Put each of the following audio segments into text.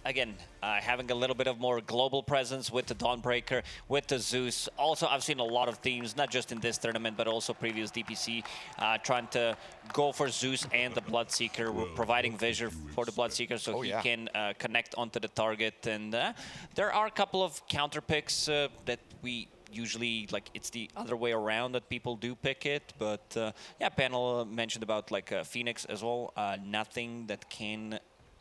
again, having a little bit of more global presence with the Dawnbreaker, with the Zeus. Also, I've seen a lot of teams, not just in this tournament, but also previous DPC, trying to go for Zeus and the Bloodseeker. We're providing vision for the Bloodseeker so he can connect onto the target. And there are a couple of counter picks that we usually, like, it's the other way around that people do pick it. But yeah, panel mentioned about like Phoenix as well. Nothing that can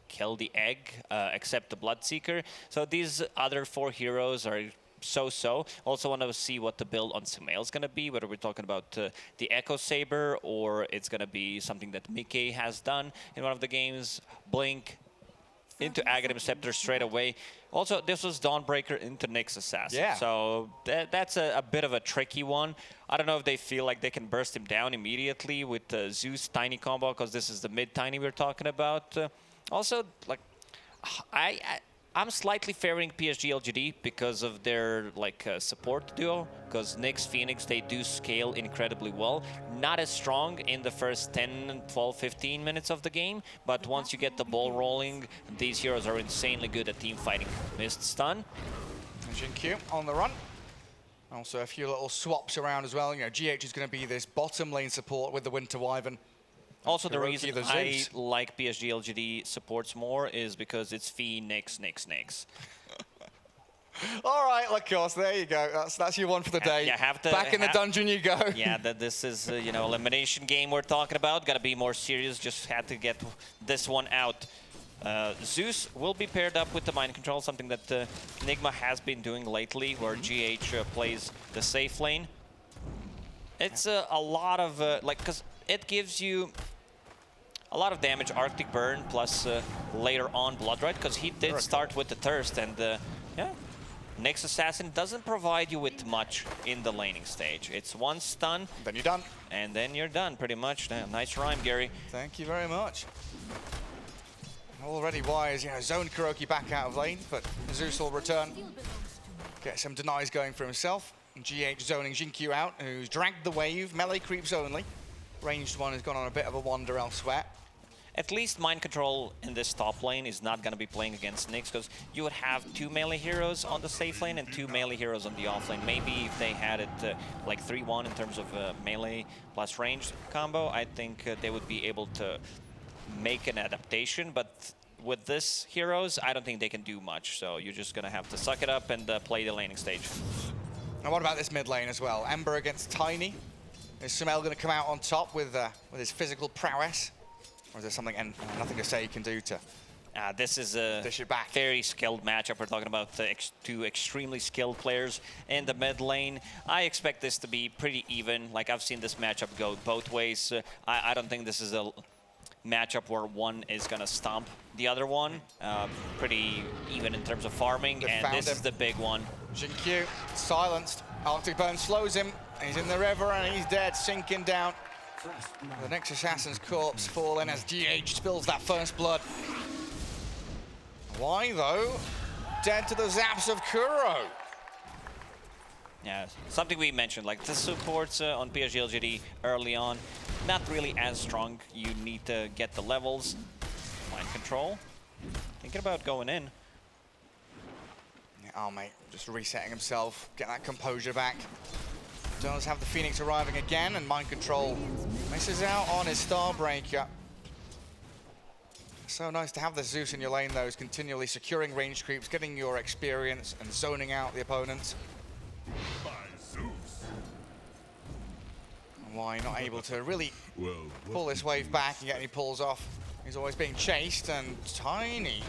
kill the egg except the Bloodseeker. So these other 4 heroes are so-so. Also want to see what the build on Sumail is going to be, whether we're talking about the Echo Saber or it's going to be something that Mickey has done in one of the games. Blink into Aghanim Scepter straight away. Also, this was Dawnbreaker into Nyx Assassin. Yeah. So that's a bit of a tricky one. I don't know if they feel like they can burst him down immediately with the Zeus Tiny combo, because this is the mid-Tiny we're talking about. Also, like, I'm slightly favoring PSG.LGD because of their like support duo, because Nyx, Phoenix, they do scale incredibly well. Not as strong in the first 10, 12, 15 minutes of the game, but once you get the ball rolling, these heroes are insanely good at team fighting. Missed stun. Jin on the run. Also a few little swaps around as well. You know, GH is going to be this bottom lane support with the Winter Wyvern. Also, the reason I like PSG.LGD supports more is because it's Phoenix, Nyx. All right, of course, there you go. That's your one for the day. Back in the dungeon you go. Yeah, this is, you know, elimination game we're talking about. Got to be more serious. Just had to get this one out. Zeus will be paired up with the mind control, something that Nigma has been doing lately, where GH plays the safe lane. It's a lot of, like, because it gives you a lot of damage, Arctic Burn, plus later on Blood Right, because he did start with the Thirst, and yeah, Nyx Assassin doesn't provide you with much in the laning stage. It's one stun. Then you're done. And then you're done, pretty much. Nice rhyme, Gary. Thank you very much. Already Wise, you know, zone Kuroki back out of lane, but Zeus will return. Get some denies going for himself. GH zoning Jinkyu out, who's dragged the wave, melee creeps only. Ranged one has gone on a bit of a wander elsewhere. At least Mind Control in this top lane is not going to be playing against Nyx, because you would have 2 melee heroes on the safe lane and 2 melee heroes on the off lane. Maybe if they had it like 3-1 in terms of melee plus ranged combo, I think they would be able to make an adaptation. But with this heroes, I don't think they can do much. So you're just going to have to suck it up and play the laning stage. And what about this mid lane as well? Ember against Tiny. Is Sumail going to come out on top with his physical prowess? Or is there something and nothing to say he can do to this is a very skilled matchup. We're talking about 2 extremely skilled players in the mid lane. I expect this to be pretty even. Like, I've seen this matchup go both ways. I don't think this is a matchup where one is going to stomp the other one. Pretty even in terms of farming, and this is the big one. Jinkyu silenced. Arctic Burn slows him. He's in the river and he's dead, sinking down. The Nyx Assassin's corpse falling as GH spills that first blood. Why, though? Dead to the zaps of Kuro. Yeah, something we mentioned, like the supports on PSG.LGD early on, not really as strong. You need to get the levels. Mind control. Thinking about going in. Yeah, oh, mate, just resetting himself, get that composure back. Does have the Phoenix arriving again, and Mind Control misses out on his Starbreaker. So nice to have the Zeus in your lane, though, is continually securing range creeps, getting your experience, and zoning out the opponents. Why not able to really pull this wave back and get any pulls off? He's always being chased, and Tiny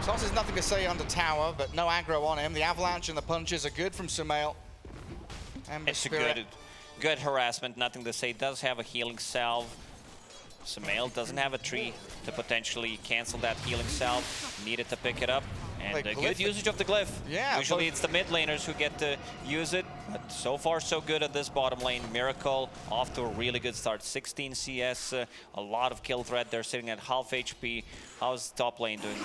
tosses nothing to say under tower, but no aggro on him. The avalanche and the punches are good from Sumail. It's a good harassment, nothing to say. Does have a healing salve. Sumail doesn't have a tree to potentially cancel that healing salve. Needed to pick it up. And a good usage of the glyph. Yeah, usually it's the mid laners who get to use it, but so far so good at this bottom lane. Miracle off to a really good start. 16 CS, a lot of kill threat. They're sitting at half HP. How's top lane doing?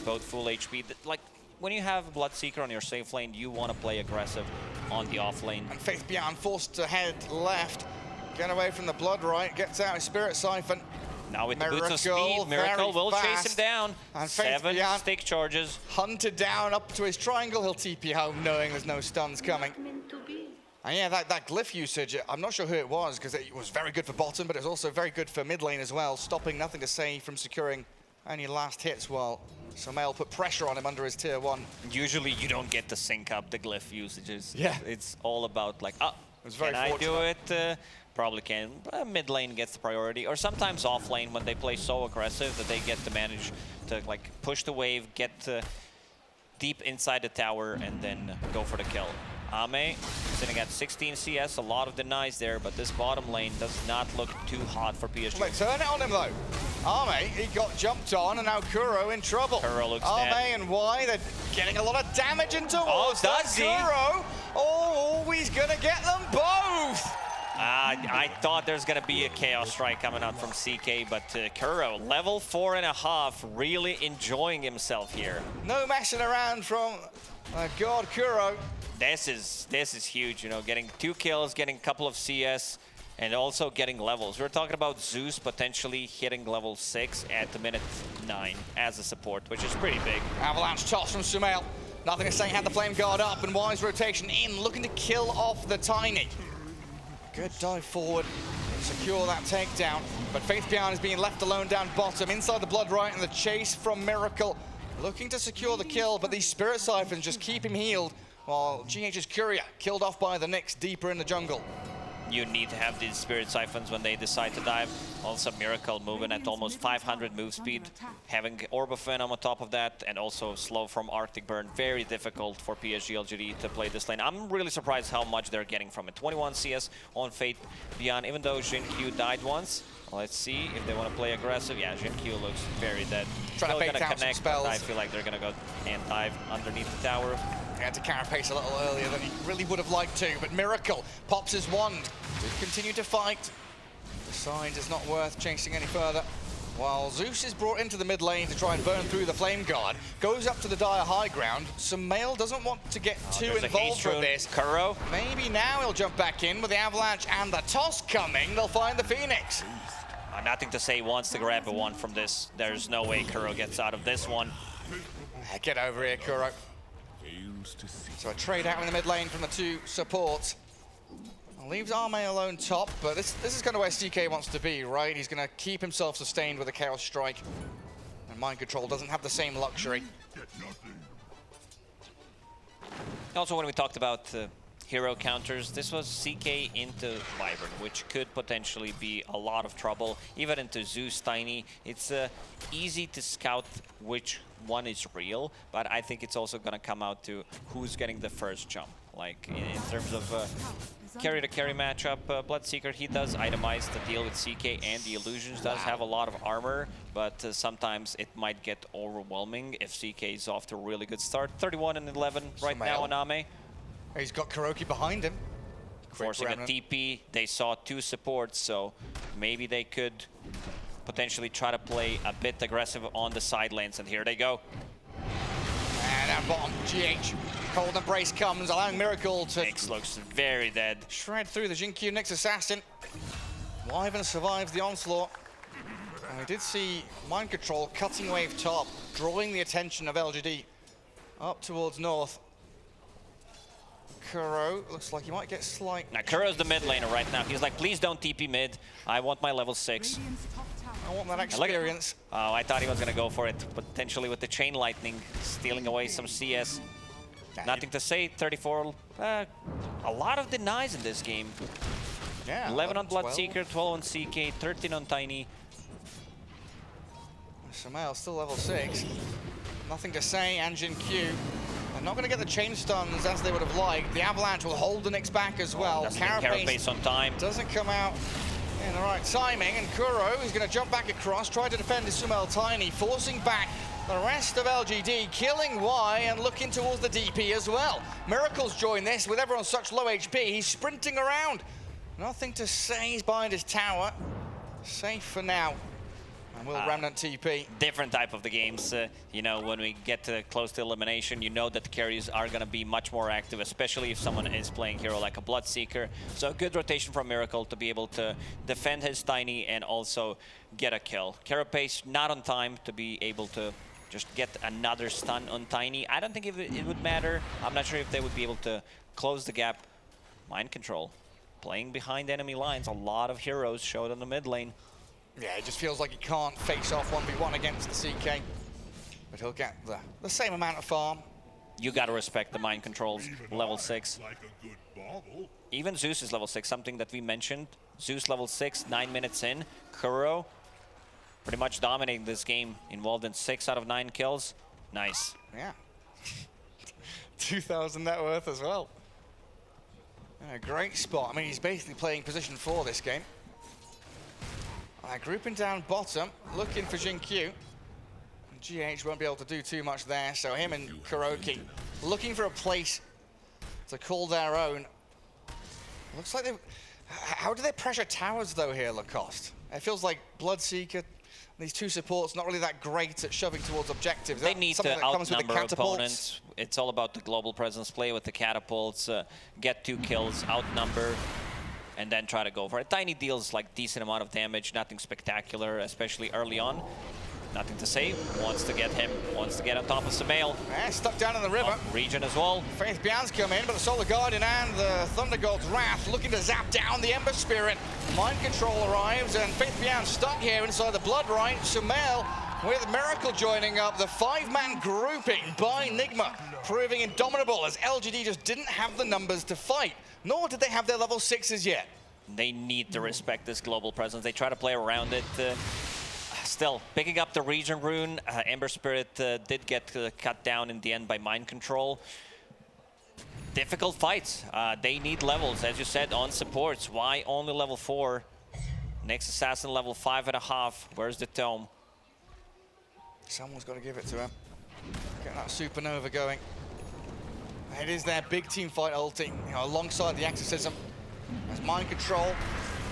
Both full HP. Like, when you have Bloodseeker on your safe lane, you want to play aggressive on the off lane. And Faith Beyond forced to head left. Get away from the Blood Right. Gets out his Spirit Siphon. Now with the boots of speed, Miracle will chase him down. And 7 stick charges. Hunted down up to his triangle. He'll TP home knowing there's no stuns coming. And yeah, that glyph usage, I'm not sure who it was because it was very good for bottom, but it was also very good for mid lane as well, stopping Nothing to Say from securing any last hits while Sumail put pressure on him under his tier 1. Usually you don't get to sync up the glyph usages. Yeah. It's all about like, oh, can I do it? Probably can. Mid lane gets the priority, or sometimes off lane when they play so aggressive that they get to manage to like push the wave, get deep inside the tower, and then go for the kill. Ame sitting at 16 CS, a lot of denies there, but this bottom lane does not look too hot for PSG. Wait, turn it on him though. Ame, he got jumped on, and now Kuro in trouble. Kuro looks Ame dead. and Y, they're getting a lot of damage into does he? Kuro. Oh, he's gonna get them both. I thought there's gonna be a Chaos Strike coming out from CK, but Kuro, level 4.5, really enjoying himself here. No messing around from God Kuro. This is huge, you know, getting 2 kills, getting a couple of CS, and also getting levels. We're talking about Zeus potentially hitting level 6 at the minute 9 as a support, which is pretty big. Avalanche toss from Sumail. Nothing to Say had the flame guard up, and Wise rotation in, looking to kill off the Tiny. Good dive forward, secure that takedown, but Faith Beyond is being left alone down bottom, inside the Blood Right, and the chase from Miracle. Looking to secure the kill, but these Spirit Siphons just keep him healed, while GH's Courier killed off by the Nyx deeper in the jungle. You need to have these Spirit Siphons when they decide to dive. Also Miracle moving at almost 500 move speed, having Orb of Venom on top of that, and also slow from Arctic Burn. Very difficult for PSG.LGD to play this lane. I'm really surprised how much they're getting from it. 21 CS on Fate Beyond, even though Jin-Q died once. Let's see if they want to play aggressive. Yeah, Jin-Q looks very dead. Trying to bait out some spells. I feel like they're going to go and dive underneath the tower. He had to carapace a little earlier than he really would have liked to, but Miracle pops his wand to continue to fight. Decides it's not worth chasing any further. While Zeus is brought into the mid lane to try and burn through the flame guard, goes up to the dire high ground. Sumail doesn't want to get too involved with this. Kuro. Maybe now he'll jump back in with the Avalanche and the toss coming. They'll find the Phoenix. Nothing to Say wants to grab a one from this. There's no way Kuro gets out of this one. Get over here, Kuro. So a trade out in the mid lane from the 2 supports. Leaves Ame alone top, but this is kind of where CK wants to be, right? He's going to keep himself sustained with a Chaos Strike. And Mind Control doesn't have the same luxury. Also, when we talked about hero counters, this was CK into Vibrant, which could potentially be a lot of trouble. Even into Zeus Tiny, it's easy to scout which one is real, but I think it's also going to come out to who's getting the first jump. Like in terms of carry-to-carry matchup, Bloodseeker, he does itemize the deal with CK, and the Illusions does have a lot of armor, but sometimes it might get overwhelming if CK is off to a really good start. 31 and 11 right now on Ame. He's got Kuroki behind him. Forcing a TP. They saw 2 supports, so maybe they could potentially try to play a bit aggressive on the side lanes, and here they go. And down bottom, GH. Cold Embrace comes, allowing Miracle to... Nyx looks very dead. Shred through the Jin-Q Nyx assassin. Wyvern survives the onslaught. And we did see Mind Control cutting wave top, drawing the attention of LGD up towards north. Kuro looks like he might get slight... Now, Kuro's the mid laner right now. He's like, please don't TP mid. I want my level 6. I want that experience. Oh, I thought he was going to go for it, potentially with the Chain Lightning, stealing away some CS. Nothing to Say, 34. A lot of denies in this game. Yeah, 11 on Bloodseeker, 12 on CK, 13 on Tiny. Sumail still level 6. Nothing to Say, and Jin-Q. They're not going to get the chain stuns as they would have liked. The Avalanche will hold the Nyx back as well. Carapace on time. Doesn't come out in the right timing, and Kuro is going to jump back across, try to defend his Sumail Tiny, forcing back the rest of LGD, killing Y and looking towards the DP as well. Miracle's joined this with everyone such low HP. He's sprinting around. Nothing to Say, he's behind his tower. Safe for now. And will Remnant TP? Different type of the games. You know, when we get close to elimination, you know that the carries are going to be much more active, especially if someone is playing hero like a Bloodseeker. So a good rotation from Miracle to be able to defend his Tiny and also get a kill. Carapace not on time to be able to just get another stun on Tiny. I don't think it would matter. I'm not sure if they would be able to close the gap. Mind control. Playing behind enemy lines. A lot of heroes showed on the mid lane. Yeah, it just feels like he can't face off 1v1 against the CK. But he'll get the same amount of farm. You gotta respect the mind controls, level 6. Like a good bauble. Even Zeus is level 6, something that we mentioned. Zeus level 6, 9 minutes in. Kuro pretty much dominating this game, involved in 6 out of 9 kills. Nice. Yeah. 2,000 net worth as well. A great spot. I mean, he's basically playing position 4 this game. Grouping down bottom, looking for Jin-Q. GH won't be able to do too much there, so him and Kuroki looking for a place to call their own. Looks like they... How do they pressure towers, though, here, Lacoste? It feels like Bloodseeker, these two supports, not really that great at shoving towards objectives. They need to outnumber opponents. It's all about the global presence, play with the catapults, get 2 kills, outnumber, and then try to go for it. Tiny deals like decent amount of damage, nothing spectacular, especially early on. Nothing to say. Wants to get him. Wants to get on top of Samael. Stuck down in the river. Region as well. Faith Bian's come in, but the Solar Guardian and the Thunder God's Wrath looking to zap down the Ember Spirit. Mind Control arrives, and Faith Bian stuck here inside the Blood Rite. Samael with Miracle joining up. The 5-man grouping by Nigma, proving indomitable as LGD just didn't have the numbers to fight. Nor did they have their level 6s yet. They need to respect this global presence. They try to play around it. Still, picking up the region rune, Ember Spirit did get cut down in the end by Mind Control. Difficult fights. They need levels, as you said, on supports. Why only level 4? Next Assassin level 5.5. Where's the Tome? Someone's got to give it to him. Get that Supernova going. It is their big team fight ulti, alongside the Exorcism. As Mind Control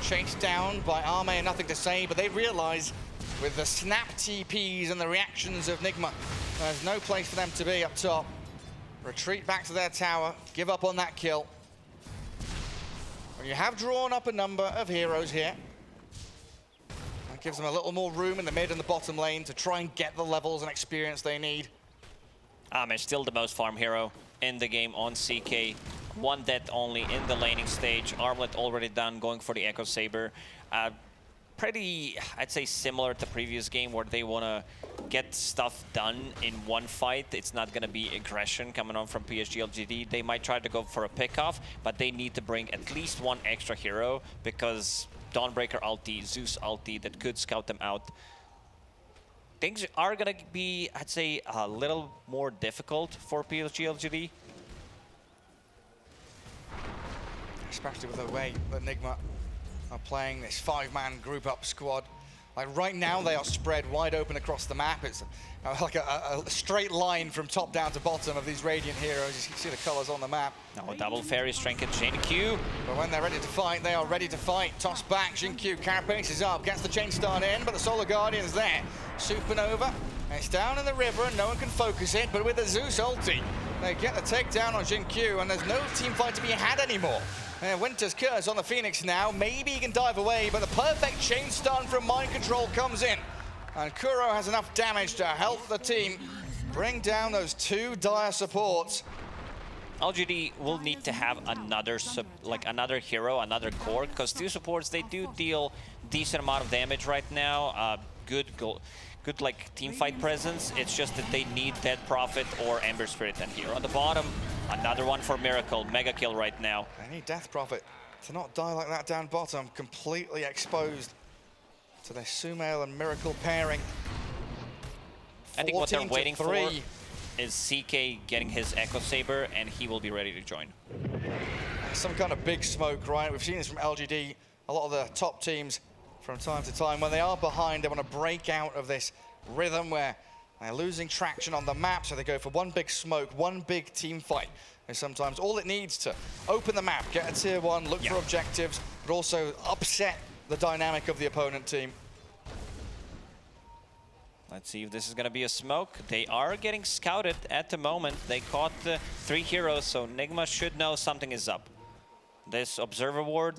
chased down by Arme and nothing to say, but they realize with the snap TPs and the reactions of Nigma, there's no place for them to be up top. Retreat back to their tower, give up on that kill. When you have drawn up a number of heroes here, that gives them a little more room in the mid and the bottom lane to try and get the levels and experience they need. Arme still the most farm hero in the game on CK. 1 death only in the laning stage. Armlet already done, going for the Echo Saber. Pretty, I'd say, similar to the previous game where they want to get stuff done in one fight. It's not going to be aggression coming on from PSG.LGD. They might try to go for a pick-off, but they need to bring at least 1 extra hero because Dawnbreaker ulti, Zeus ulti, that could scout them out. Things are going to be, I'd say, a little more difficult for PSG.LGD. Especially with the way that Nigma are playing this 5-man group-up squad. Like right now, they are spread wide open across the map. It's like a straight line from top down to bottom of these Radiant heroes. You can see the colors on the map. Now double fairy strength at Jin-Q. But when they're ready to fight, they are ready to fight. Toss back, Jin-Q, Carapace is up, gets the chain start in, but the Solar Guardian's there. Supernova, it's down in the river and no one can focus it, but with the Zeus ulti, they get the takedown on Jin-Q and there's no team fight to be had anymore. Winter's Curse on the Phoenix now. Maybe he can dive away, but the perfect chain stun from Mind Control comes in. And Kuro has enough damage to help the team bring down those 2 dire supports. LGD will need to have another another hero, another core, because 2 supports, they do deal decent amount of damage right now. Good like team fight presence. It's just that they need Dead Prophet or Ember Spirit. And here on the bottom, another one for Miracle. Mega kill right now. They need Death Prophet to not die like that down bottom, completely exposed to their Sumail and Miracle pairing. I think what they're waiting for is CK getting his Echo Saber, and he will be ready to join. Some kind of big smoke, right? We've seen this from LGD. A lot of the top teams from time to time, when they are behind, they want to break out of this rhythm where they're losing traction on the map, so they go for 1 big smoke, 1 big team fight. And sometimes all it needs to open the map, get a tier 1, look for objectives, but also upset the dynamic of the opponent team. Let's see if this is going to be a smoke. They are getting scouted at the moment. They caught 3 heroes, so Nigma should know something is up. This observer ward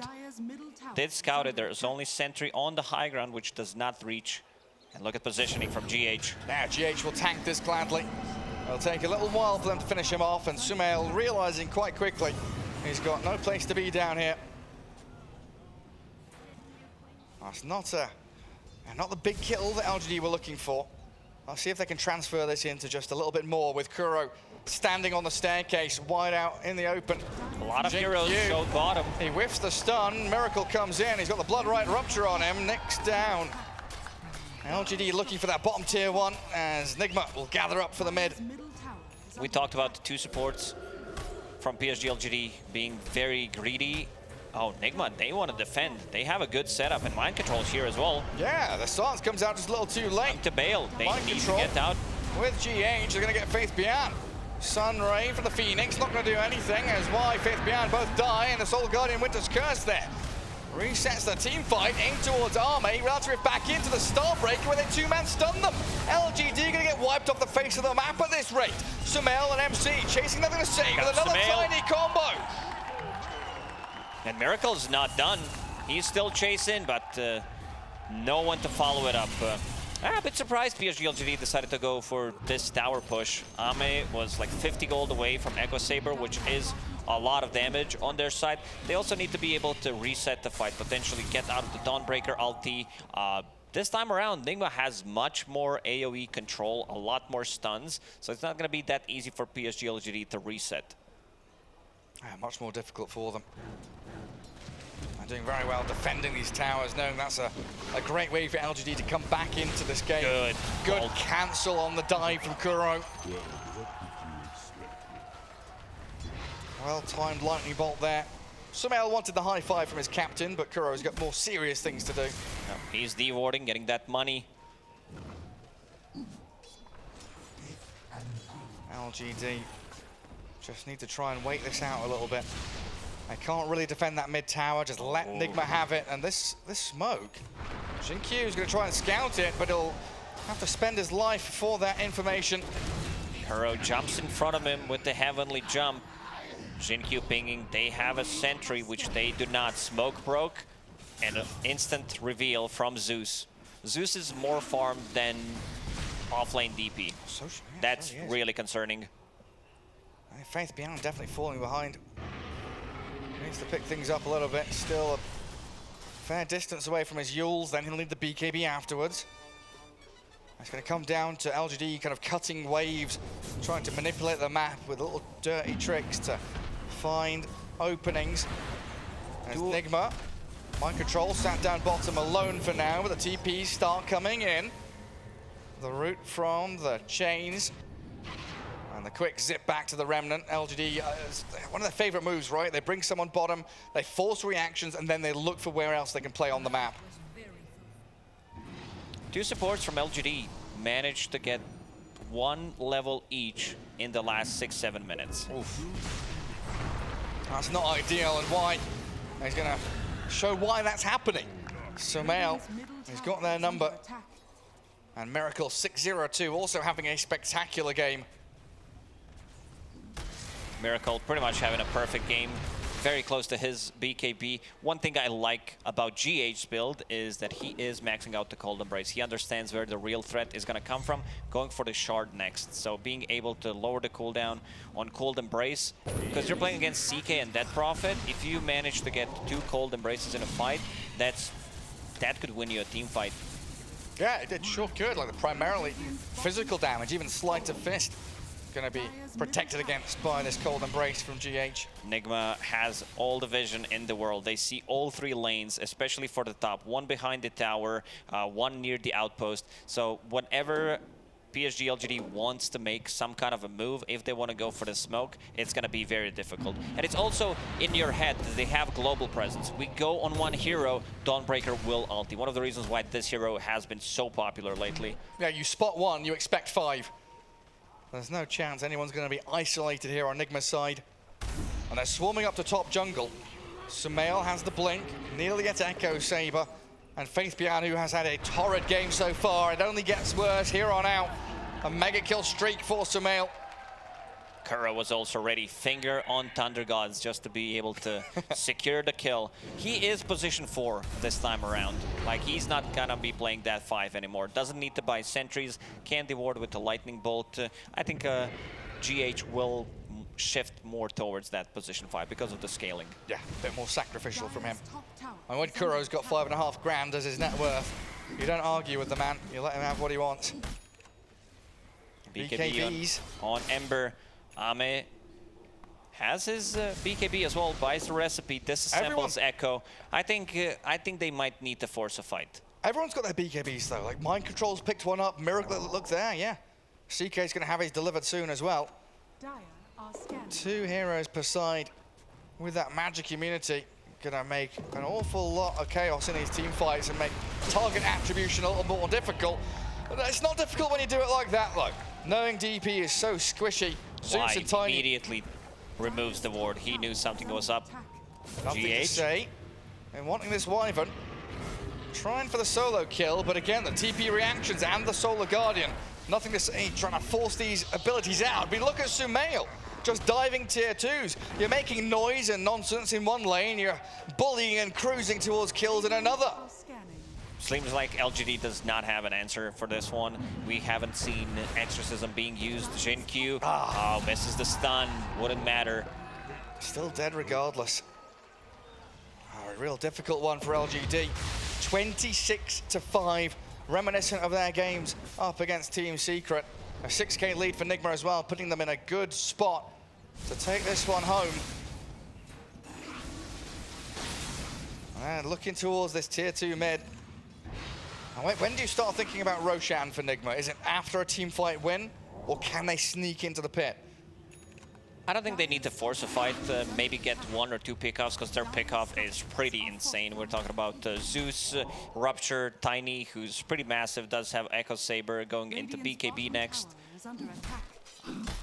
did scout it. There's only sentry on the high ground, which does not reach. And look at positioning from GH. Now GH will tank this gladly. It'll take a little while for them to finish him off, and Sumail realizing quite quickly he's got no place to be down here. That's not the big kill that LGD were looking for. I'll see if they can transfer this into just a little bit more with Kuro standing on the staircase, wide out in the open. A lot of heroes showed bottom. He whiffs the stun. Miracle comes in. He's got the Blood Right Rupture on him. Nick's down. LGD looking for that bottom tier 1 as Nigma will gather up for the mid. We talked about the 2 supports from PSG.LGD being very greedy. Oh, Nigma, they want to defend. They have a good setup and mind controls here as well. Yeah, the silence comes out just a little too late. Time to bail. They Mind need control to get out. With GH, they're going to get Faith Beyond. Sunray from the Phoenix, not going to do anything as Y, Faith Beyond both die, and the Soul Guardian Winter's Curse there. Resets the team fight, aim towards Arme, relative back into the Starbreaker where they 2-man stun them. LGD going to get wiped off the face of the map at this rate. Sumail and MC chasing nothing to save with another tiny combo. And Miracle's not done. He's still chasing, but no one to follow it up. I'm a bit surprised PSG.LGD decided to go for this tower push. Ame was like 50 gold away from Echo Saber, which is a lot of damage on their side. They also need to be able to reset the fight, potentially get out of the Dawnbreaker ulti. This time around, Nigma has much more AoE control, a lot more stuns, so it's not going to be that easy for PSG.LGD to reset. Much more difficult for them. They're doing very well defending these towers, knowing that's a great way for LGD to come back into this game. Good cancel on the dive from Kuro. Well-timed lightning bolt there. Sumail wanted the high five from his captain, but Kuro's got more serious things to do. He's de-warding, getting that money. LGD just need to try and wait this out a little bit. I can't really defend that mid tower, just let Nigma have it. And this smoke, Jinkyu is going to try and scout it, but he'll have to spend his life for that information. Kuro jumps in front of him with the heavenly jump. Jinkyu pinging, they have a sentry, which they do not. Smoke broke, and an instant reveal from Zeus. Zeus is more farmed than offlane DP. That's really concerning. Faith Beyond definitely falling behind. Needs to pick things up a little bit. Still a fair distance away from his Yules, then he'll need the BKB afterwards. It's going to come down to LGD kind of cutting waves, trying to manipulate the map with little dirty tricks to find openings. As Nigma, mind control, sat down bottom alone for now, but the TPs start coming in. The route from the chains. And the quick zip back to the Remnant. LGD, one of their favorite moves, right? They bring someone bottom, they force reactions, and then they look for where else they can play on the map. 2 supports from LGD managed to get 1 level each in the last 6-7 minutes. Oof. That's not ideal, and why? He's going to show why that's happening. Sumail, he's got their number. And Miracle 6-0-2, also having a spectacular game. Miracle pretty much having a perfect game, very close to his BKB. One thing I like about GH's build is that he is maxing out the Cold Embrace. He understands where the real threat is going to come from, going for the shard next. So being able to lower the cooldown on Cold Embrace, because you're playing against CK and Dead Prophet, if you manage to get 2 Cold Embraces in a fight, that could win you a team fight. Yeah, it sure could. Like the primarily physical damage, even sleight of fist, going to be protected against by this Cold Embrace from GH. Nigma has all the vision in the world. They see all 3 lanes, especially for the top. 1 behind the tower, 1 near the outpost. So whenever PSG.LGD wants to make some kind of a move, if they want to go for the smoke, it's going to be very difficult. And it's also in your head that they have global presence. We go on 1 hero, Dawnbreaker will ulti. One of the reasons why this hero has been so popular lately. Yeah, you spot 1, you expect 5. There's no chance anyone's going to be isolated here on Nigma's side. And they're swarming up to top jungle. Sumail has the blink, nearly gets Echo Saber. And Faith Pian, who has had a torrid game so far. It only gets worse here on out. A mega kill streak for Sumail. Kuro was also ready, finger on Thunder Gods, just to be able to secure the kill. He is position 4 this time around. Like, he's not gonna be playing that 5 anymore. Doesn't need to buy sentries, can reward with the lightning bolt. I think GH will shift more towards that position 5 because of the scaling. Yeah, a bit more sacrificial from him. And when Kuro's got 5.5 grand as his net worth, you don't argue with the man, you let him have what he wants. BKBs on Ember. Ame has his BKB as well, buys the recipe, disassembles Echo. I think they might need to force a fight. Everyone's got their BKBs though, like Mind Control's picked one up, Miracle, look there, yeah. CK's gonna have his delivered soon as well. 2 heroes per side with that magic immunity. Gonna make an awful lot of chaos in these team fights and make target attribution a little more difficult. But it's not difficult when you do it like that, look. Knowing DP is so squishy. Why immediately removes the ward. He knew something was up. Nothing to say. And wanting this Wyvern. Trying for the solo kill, but again, the TP reactions and the Solar Guardian. Nothing to say, trying to force these abilities out. But look at Sumail, just diving tier 2s. You're making noise and nonsense in one lane. You're bullying and cruising towards kills in another. Seems like LGD does not have an answer for this one. We haven't seen Exorcism being used. Jin-Q, oh, misses the stun. Wouldn't matter. Still dead regardless. Oh, a real difficult one for LGD. 26-5, reminiscent of their games up against Team Secret. A 6K lead for Nigma as well, putting them in a good spot to take this one home. And looking towards this tier 2 mid. When do you start thinking about Roshan for Nigma? Is it after a team fight win, or can they sneak into the pit? I don't think they need to force a fight, maybe get 1 or 2 pickoffs, because their pickoff is pretty insane. We're talking about Zeus, Rupture, Tiny, who's pretty massive, does have Echo Saber going into BKB next.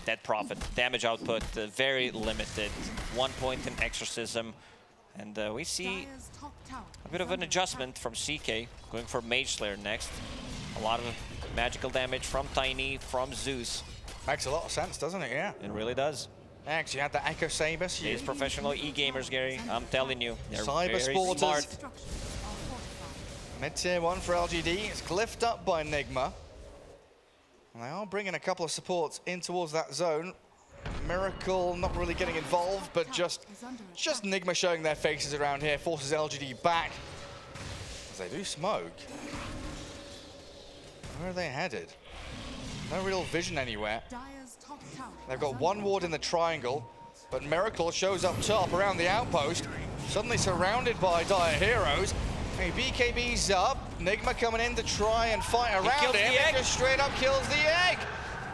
Dead Prophet, damage output, very limited. 1 point in Exorcism. And we see a bit of an adjustment from CK, going for Mage Slayer next. A lot of magical damage from Tiny, from Zeus. Makes a lot of sense, doesn't it? Yeah. It really does. Next, you had the Echo Saber. These professional e-gamers, Gary, I'm telling you, they're Cyber very Sporters. smart. Mid-tier 1 for LGD. It's glyphed up by Nigma. And they are bringing a couple of supports in towards that zone. Miracle not really getting involved, but just Nigma showing their faces around here forces LGD back as they do smoke. Where are they headed? No real vision anywhere. They've got 1 ward in the triangle, but Miracle shows up top around the outpost, suddenly surrounded by Dire heroes. Hey, BKB's up. Nigma coming in to try and fight around him. He just straight up kills the egg.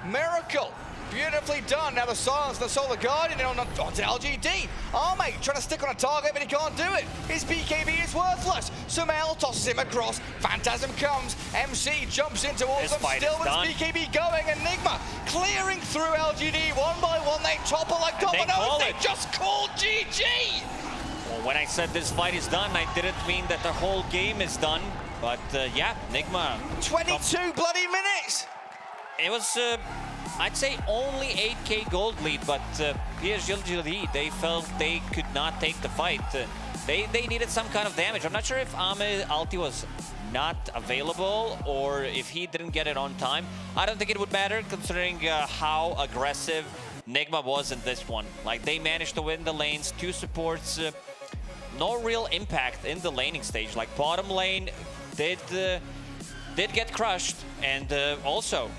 Miracle. Beautifully done. Now the silence, the Solar Guardian onto LGD. Armate trying to stick on a target, but he can't do it. His BKB is worthless. Sumail tosses him across. Phantasm comes. MC jumps in towards them. Still with his BKB going. Enigma clearing through LGD. 1 by 1, they topple like dominoes. They just called GG. Well, when I said this fight is done, I didn't mean that the whole game is done. But yeah, Nigma. 22 bloody minutes. It was... I'd say only 8K gold lead, but PSG.LGD, they felt they could not take the fight. They needed some kind of damage. I'm not sure if Ame ulti was not available or if he didn't get it on time. I don't think it would matter considering how aggressive Nigma was in this one. Like, they managed to win the lanes, 2 supports, no real impact in the laning stage. Like, bottom lane did get crushed, and also